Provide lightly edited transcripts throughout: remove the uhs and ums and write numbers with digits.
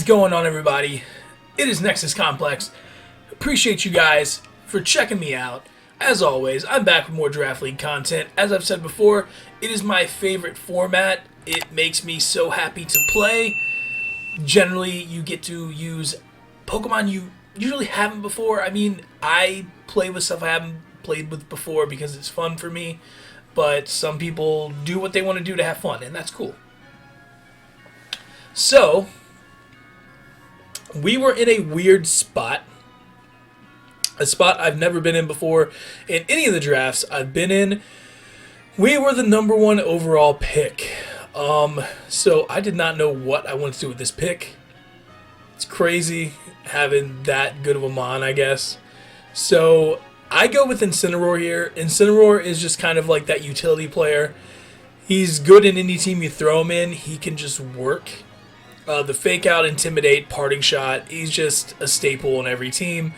is going on, everybody? It is NexusComplex. Appreciate you guys for checking me out. As always, I'm back with more Draft League content. As I've said before, it is my favorite format. It makes me so happy to play. Generally, you get to use Pokemon you usually haven't before. I mean, I play with stuff I haven't played with before because it's fun for me. But some people do what they want to do to have fun, and that's cool. So, we were in a weird spot. A spot I've never been in before in any of the drafts I've been in. We were the #1 overall pick. So I did not know what I wanted to do with this pick. It's crazy having that good of a mon, I guess. So I go with Incineroar here. Incineroar is just kind of like that utility player. He's good in any team you throw him in. He can just work. The Fake Out, Intimidate, Parting Shot, he's just a staple in every team.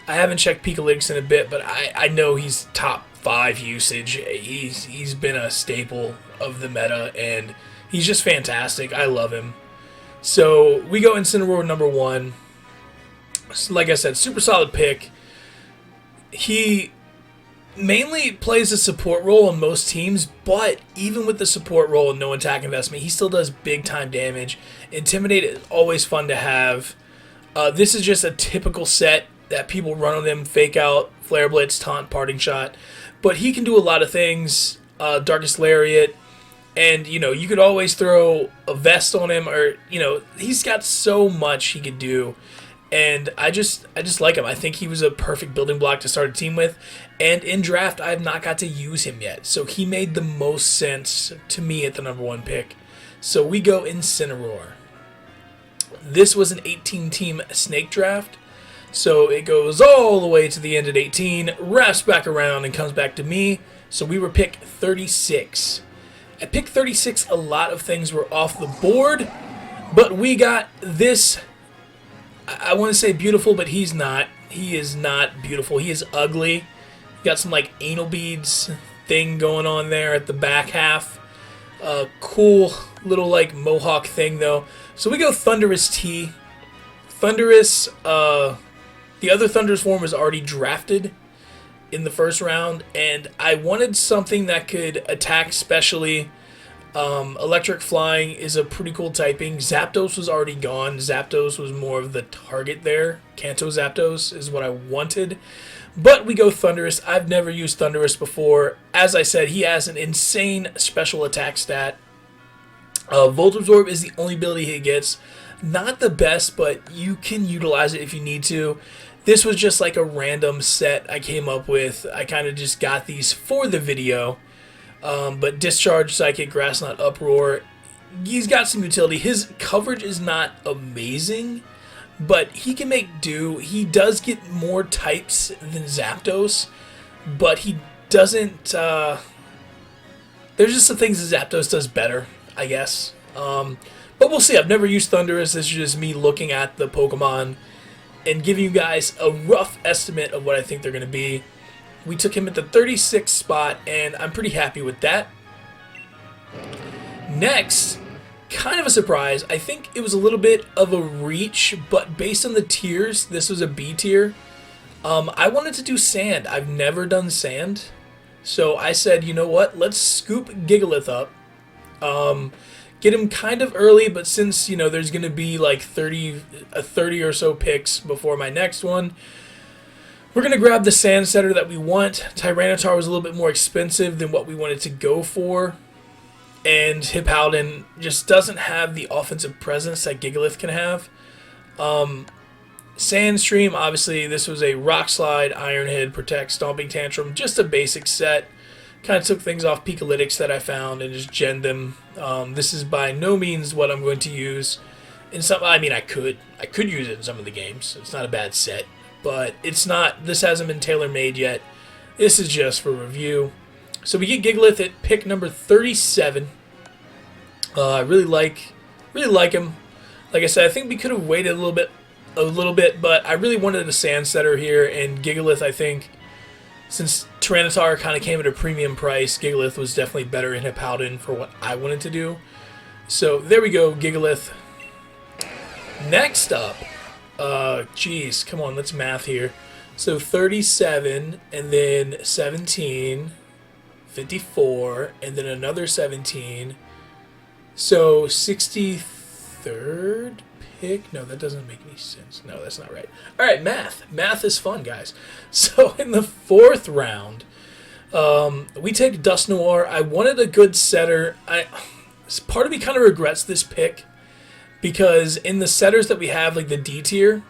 I haven't checked Pikalytics in a bit, but I know he's top 5 usage. He's been a staple of the meta, and he's just fantastic. I love him. So we go Incineroar #1. Like I said, super solid pick. He mainly plays a support role in most teams, but even with the support role and no attack investment, he still does big time damage. Intimidate is always fun to have. This is just a typical set that people run on them: Fake Out, Flare Blitz, Taunt, Parting Shot. But he can do a lot of things. Darkest Lariat, and you could always throw a vest on him, or he's got so much he could do. And I just like him. I think he was a perfect building block to start a team with. And in draft, I have not got to use him yet. So he made the most sense to me at the #1 pick. So we go Incineroar. This was an 18-team snake draft. So it goes all the way to the end at 18, wraps back around, and comes back to me. So we were pick 36. At pick 36, a lot of things were off the board. But we got this... I want to say beautiful, but he's not. He is not beautiful. He is ugly. Got some like anal beads thing going on there at the back half. Cool little like mohawk thing though. So we go Thundurus T. Thundurus, the other Thundurus form was already drafted in the first round, and I wanted something that could attack specially. Electric Flying is a pretty cool typing. Zapdos was already gone. Zapdos was more of the target there. Kanto Zapdos is what I wanted. But we go Thundurus. I've never used Thundurus before. As I said, he has an insane special attack stat. Volt Absorb is the only ability he gets. Not the best, but you can utilize it if you need to. This was just like a random set I came up with. I kind of just got these for the video. But Discharge, Psychic, Grass Knot, Uproar, he's got some utility. His coverage is not amazing, but he can make do. He does get more types than Zapdos, but he doesn't... there's just some things that Zapdos does better, I guess. But we'll see. I've never used Thundurus. This is just me looking at the Pokemon and giving you guys a rough estimate of what I think they're going to be. We took him at the 36th spot, and I'm pretty happy with that. Next, kind of a surprise. I think it was a little bit of a reach, but based on the tiers, this was a B tier. I wanted to do Sand. I've never done Sand. So I said, you know what? Let's scoop Sigoleth up. Get him kind of early, but since, there's going to be like 30 or so picks before my next one, we're going to grab the Sand Setter that we want. Tyranitar was a little bit more expensive than what we wanted to go for. And Hippowdon just doesn't have the offensive presence that Sigoleth can have. Sandstream, obviously, this was a Rock Slide, Iron Head, Protect, Stomping Tantrum. Just a basic set. Kind of took things off Pikalytics that I found and just genned them. This is by no means what I'm going to use. In some, I mean, I could use it in some of the games. It's not a bad set. But it's not, this hasn't been tailor-made yet. This is just for review. So we get Sigoleth at pick number 37. I really like him. Like I said, I think we could have waited a little bit, but I really wanted a Sand Setter here, and Sigoleth, I think, since Tyranitar kind of came at a premium price, Sigoleth was definitely better in Hippowdon for what I wanted to do. So there we go, Sigoleth. Next up, geez, come on, let's math here. So 37, and then 17, 54, and then another 17. So 63rd pick? No, that doesn't make any sense. No, that's not right. All right, math. Math is fun, guys. So in the 4th round, we take Dust Noir. I wanted a good setter. Part of me kind of regrets this pick because in the setters that we have, like the D tier,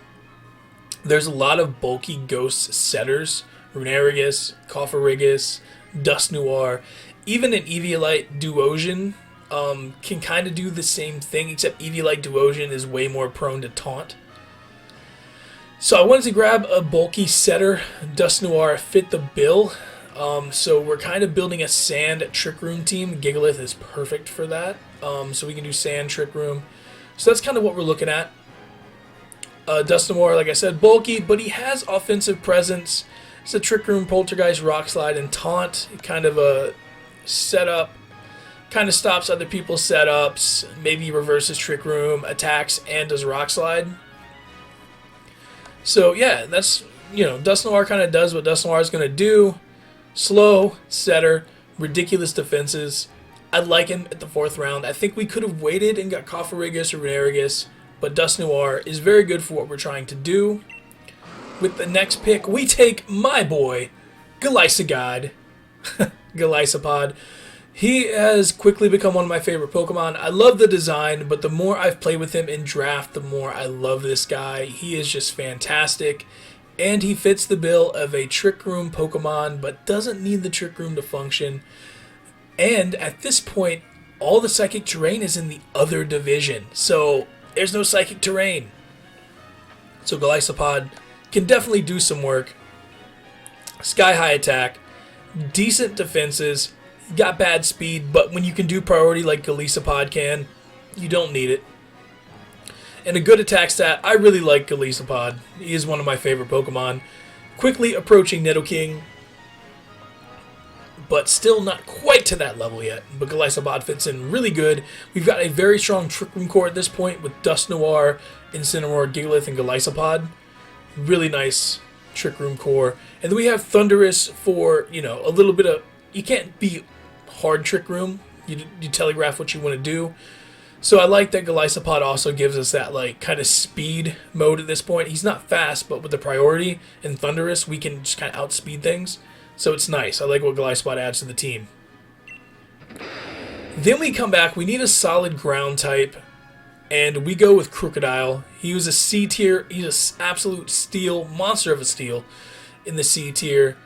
there's a lot of bulky ghost setters. Runarigus, Cofferigus, Dust Noir. Even an Eviolite Duosion can kind of do the same thing, except Eviolite Duosion is way more prone to taunt. So I wanted to grab a bulky setter. Dust Noir fit the bill. So we're kind of building a Sand Trick Room team. Sigoleth is perfect for that. So we can do Sand Trick Room. So that's kind of what we're looking at. Dust Noir, like I said, bulky, but he has offensive presence. It's a Trick Room, Poltergeist, Rock Slide, and Taunt. Kind of a setup. Kind of stops other people's setups. Maybe reverses Trick Room, attacks, and does Rock Slide. So yeah, that's, Dust Noir kind of does what Dust Noir is going to do. Slow, setter, ridiculous defenses. I like him at the 4th round. I think we could have waited and got Cofferigus or Runarigus, but Dust Noir is very good for what we're trying to do. With the next pick, we take my boy, Golisopod. Golisopod. He has quickly become one of my favorite Pokemon. I love the design, but the more I've played with him in draft, the more I love this guy. He is just fantastic. And he fits the bill of a Trick Room Pokemon, but doesn't need the Trick Room to function. And at this point, all the Psychic Terrain is in the other division. So there's no Psychic Terrain. So Golisopod can definitely do some work. Sky High attack. Decent defenses. Got bad speed, but when you can do priority like Golisopod can, you don't need it. And a good attack stat, I really like Golisopod. He is one of my favorite Pokemon. Quickly approaching Nidoking, but still not quite to that level yet. But Golisopod fits in really good. We've got a very strong Trick Room core at this point with Dust Noir, Incineroar, Sigoleth, and Golisopod. Really nice Trick Room core. And then we have Thundurus for, a little bit of... You can't be hard Trick Room. You telegraph what you want to do. So I like that Golisopod also gives us that kind of speed mode at this point. He's not fast, but with the priority in Thundurus, we can just kind of outspeed things. So it's nice. I like what Golisopod adds to the team. Then we come back. We need a solid ground type, and we go with Crocodile. He was a C tier. He's an absolute steal, monster of a steal in the C tier.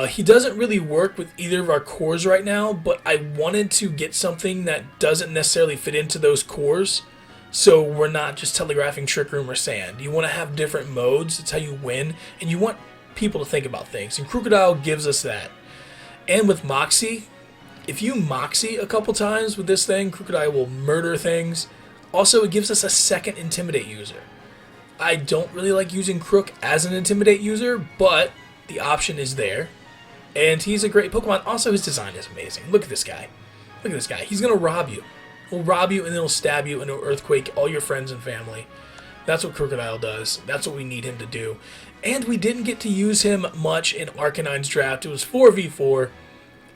He doesn't really work with either of our cores right now, but I wanted to get something that doesn't necessarily fit into those cores, so we're not just telegraphing Trick Room or Sand. You want to have different modes. That's how you win, and you want people to think about things, and Crocodile gives us that. And with Moxie, if you Moxie a couple times with this thing, Crocodile will murder things. Also, it gives us a second Intimidate user. I don't really like using Crook as an Intimidate user, but the option is there, and he's a great Pokemon. Also, his design is amazing. Look at this guy. Look at this guy. He's going to rob you. He'll rob you, and then he'll stab you, and he'll Earthquake all your friends and family. That's what Crocodile does. That's what we need him to do. And we didn't get to use him much in Arcanine's draft. It was 4v4,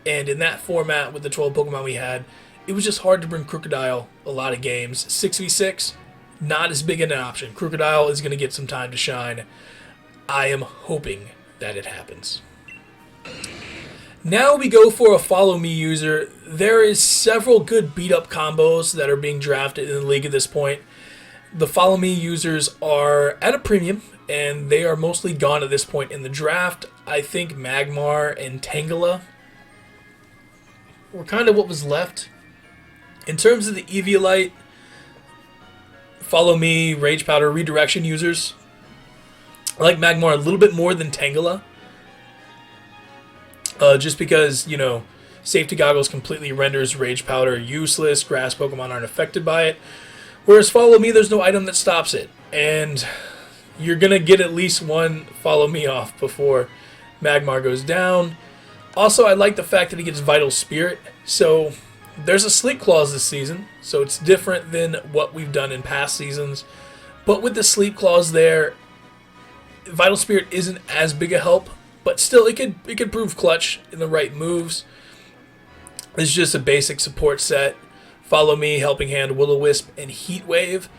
and in that format with the 12 Pokemon we had, it was just hard to bring Crocodile a lot of games. 6v6, not as big an option. Crocodile is going to get some time to shine. I am hoping that it happens. Now we go for a Follow Me user. There is several good beat-up combos that are being drafted in the league at this point. The Follow Me users are at a premium, and they are mostly gone at this point in the draft. I think Magmar and Tangela were kind of what was left. In terms of the Eviolite, Follow Me, Rage Powder, Redirection users, I like Magmar a little bit more than Tangela. Just because, Safety Goggles completely renders Rage Powder useless. Grass Pokemon aren't affected by it. Whereas Follow Me, there's no item that stops it. And you're going to get at least one Follow Me off before Magmar goes down. Also, I like the fact that he gets Vital Spirit. So there's a Sleep Clause this season. So it's different than what we've done in past seasons. But with the sleep clause there, Vital Spirit isn't as big a help, but still it could prove clutch in the right moves. It's just a basic support set. Follow Me, Helping Hand, Will-O-Wisp, and Heat Wave.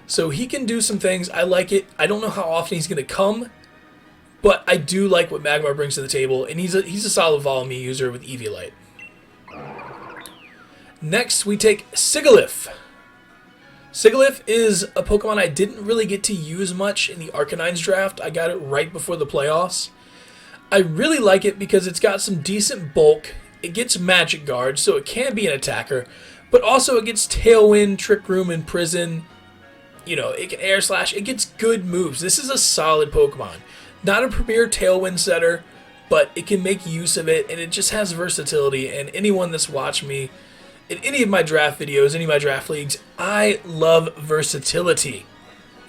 So he can do some things. I like it. I don't know how often he's going to come, but I do like what Magmar brings to the table, and he's a solid Follow Me user with Eviolite. Next, we take Sigoleth. Sigoleth is a Pokemon I didn't really get to use much in the Arcanines draft. I got it right before the playoffs. I really like it because it's got some decent bulk. It gets Magic Guard, so it can be an attacker, but also it gets Tailwind, Trick Room, and Prison. You know, it can Air Slash. It gets good moves. This is a solid Pokemon. Not a premier Tailwind setter, but it can make use of it, and it just has versatility. And anyone that's watched me in any of my draft videos, any of my draft leagues, I love versatility.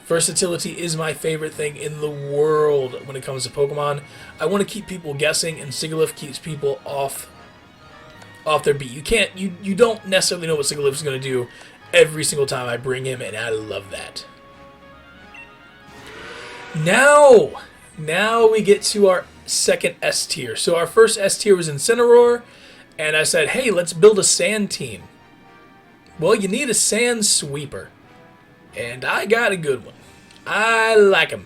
Versatility is my favorite thing in the world when it comes to Pokemon. I want to keep people guessing, and Sigoleth keeps people off their beat. You don't necessarily know what Sigoleth is going to do every single time I bring him, and I love that. Now we get to our second S tier. So our first S tier was Incineroar, and I said, hey, let's build a sand team. Well, you need a sand sweeper, and I got a good one. I like him.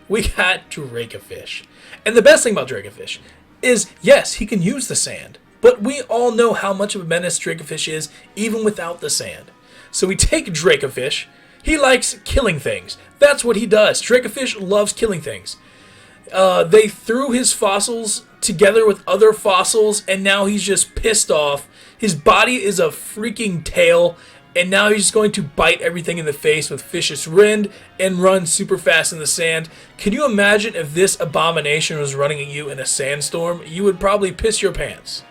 We got Dracofish. And the best thing about Dracofish is, yes, he can use the sand, but we all know how much of a menace Dracofish is, even without the sand. So we take Dracofish. He likes killing things. That's what he does. Dracofish loves killing things. They threw his fossils together with other fossils, and now he's just pissed off. His body is a freaking tail, and now he's just going to bite everything in the face with Vicious Rend and run super fast in the sand. Can you imagine if this abomination was running at you in a sandstorm? You would probably piss your pants.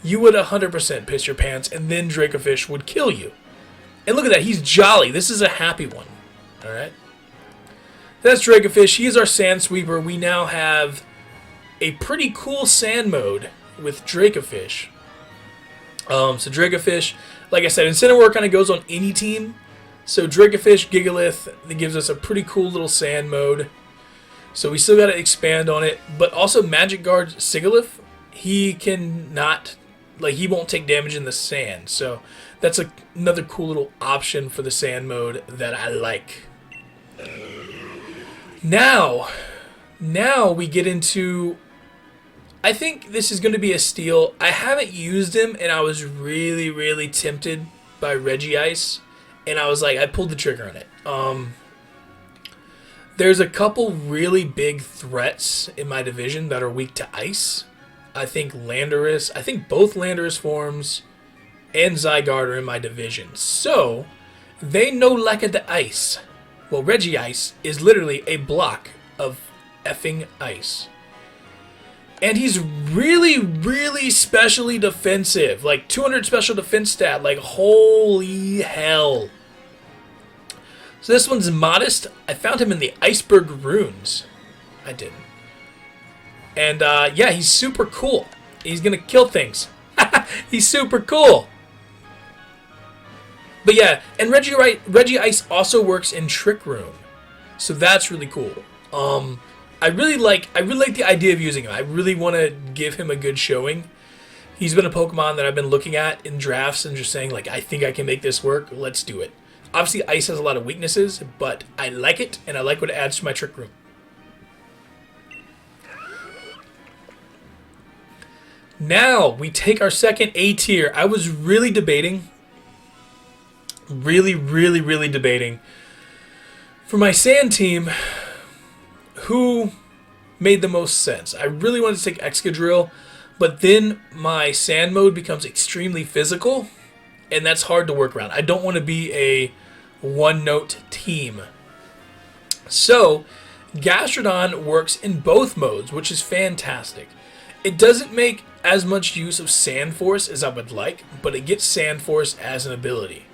You would 100% piss your pants, and then Dracofish would kill you. And look at that, he's jolly. This is a happy one. Alright? That's Dracofish. He is our Sand Sweeper. We now have a pretty cool sand mode with Dracofish. So Dracofish, like I said, Incineroar kind of goes on any team. So Dracofish, Gigalith, that gives us a pretty cool little sand mode. So we still got to expand on it. But also Magic Guard Sigoleth, he cannot, like, he won't take damage in the sand. So that's another cool little option for the sand mode that I like. Now we get into, I think this is going to be a steal. I haven't used him, and I was really, really tempted by Reggie Ice, and I was like, I pulled the trigger on it. There's a couple really big threats in my division that are weak to ice. I think Landorus, I think both Landorus forms and Zygarde are in my division. So, they no lack of the ice. Well, Reggie Ice is literally a block of effing ice. And he's really, really specially defensive. Like, 200 special defense stat. Like, holy hell. So this one's modest. I found him in the Iceberg Runes. I didn't. And, yeah, he's super cool. He's going to kill things. He's super cool. But yeah, and Reggie Ice also works in Trick Room, so that's really cool. I really like the idea of using him. I really want to give him a good showing. He's been a Pokemon that I've been looking at in drafts and just saying, like, I think I can make this work. Let's do it. Obviously, Ice has a lot of weaknesses, but I like it, and I like what it adds to my Trick Room. Now we take our second A tier. I was really debating. Really debating for my sand team who made the most sense. I really wanted to take Excadrill, but then my sand mode becomes extremely physical, and that's hard to work around. I don't want to be a one-note team. So Gastrodon works in both modes, which is fantastic. It doesn't make as much use of Sand Force as I would like, but it gets Sand Force as an ability.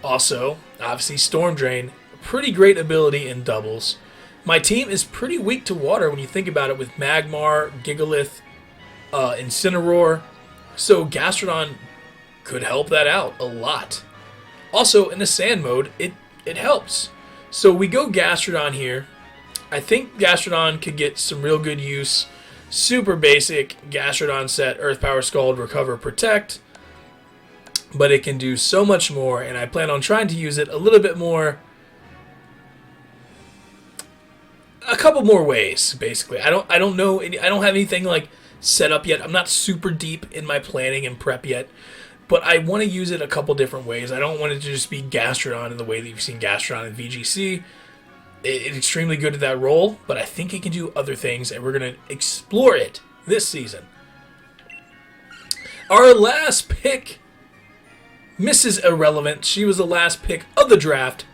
Also, obviously, Storm Drain, pretty great ability in doubles. My team is pretty weak to water when you think about it with Magmar, Gigalith, Incineroar. So Gastrodon could help that out a lot. Also, in the sand mode, it helps. So we go Gastrodon here. I think Gastrodon could get some real good use. Super basic Gastrodon set, Earth Power Scald, Recover, Protect. But it can do so much more, and I plan on trying to use it a little bit more. A couple more ways, basically. I don't know. I don't have anything like set up yet. I'm not super deep in my planning and prep yet, but I want to use it a couple different ways. I don't want it to just be Gastrodon in the way that you've seen Gastrodon in VGC. It's extremely good at that role, but I think it can do other things, and we're going to explore it this season. Our last pick, Mrs. Irrelevant. She was the last pick of the draft.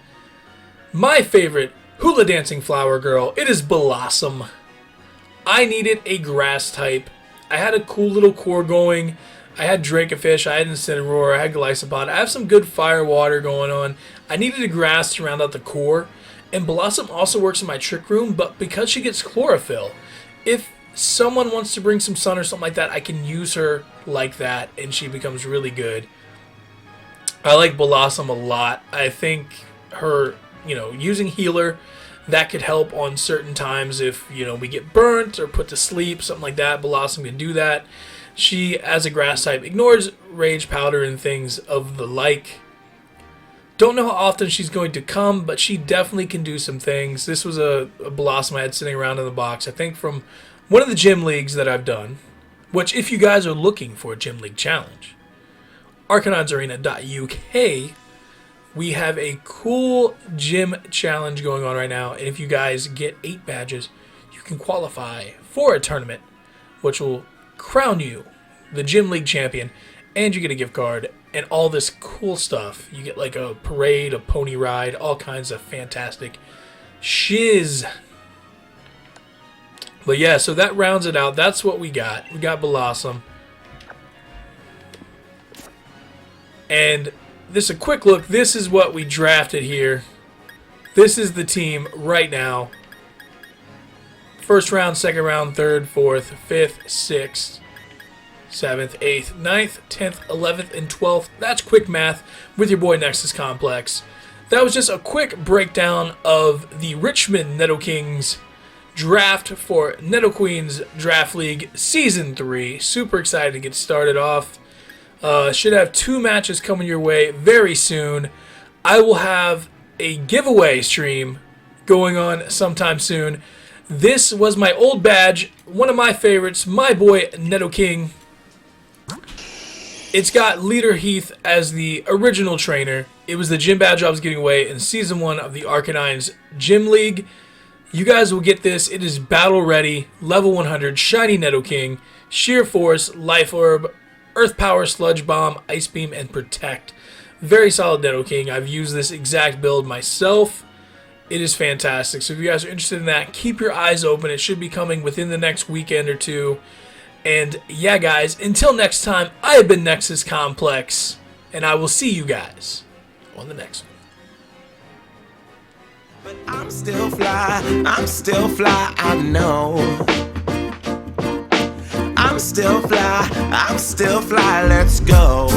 My favorite Hula Dancing Flower Girl. It is Blossom. I needed a grass type. I had a cool little core going. I had Dracofish, I had Incineroar, I had Glycopod. I have some good fire water going on. I needed a grass to round out the core. And Blossom also works in my Trick Room, but because she gets Chlorophyll, if someone wants to bring some sun or something like that, I can use her like that, and she becomes really good. I like Blossom a lot. I think her, using Healer, that could help on certain times if, we get burnt or put to sleep, something like that. Blossom can do that. She, as a grass type, ignores Rage Powder and things of the like. Don't know how often she's going to come, but she definitely can do some things. This was a Blossom I had sitting around in the box, I think from one of the gym leagues that I've done, which if you guys are looking for a gym league challenge, arcanidsarena.uk, we have a cool gym challenge going on right now, and if you guys get 8 badges, you can qualify for a tournament, which will crown you the gym league champion, and you get a gift card and all this cool stuff. You get like a parade, a pony ride, all kinds of fantastic shiz. But yeah, so that rounds it out. That's what we got. We got Blossom. And this a quick look. This is what we drafted here. This is the team right now. First round, second round, third, fourth, fifth, sixth, 7th, 8th, 9th, 10th, 11th, and 12th. That's quick math with your boy NexusComplex. That was just a quick breakdown of the Richmond Netokings draft for Nidoqueen's Draft League Season 3. Super excited to get started off. Should have 2 matches coming your way very soon. I will have a giveaway stream going on sometime soon. This was my old badge, one of my favorites, my boy Nidoking. It's got Leader Heath as the original trainer. It was the gym badge I was giving away in Season 1 of the Arcanine's Gym League. You guys will get this. It is battle ready, level 100, Shiny Nidoking, Sheer Force, Life Orb, Earth Power, Sludge Bomb, Ice Beam, and Protect. Very solid Nidoking. I've used this exact build myself. It is fantastic. So if you guys are interested in that, keep your eyes open. It should be coming within the next weekend or two. And yeah, guys, until next time, I have been NexusComplex, and I will see you guys on the next one. But I'm still fly, I know. I'm still fly, let's go.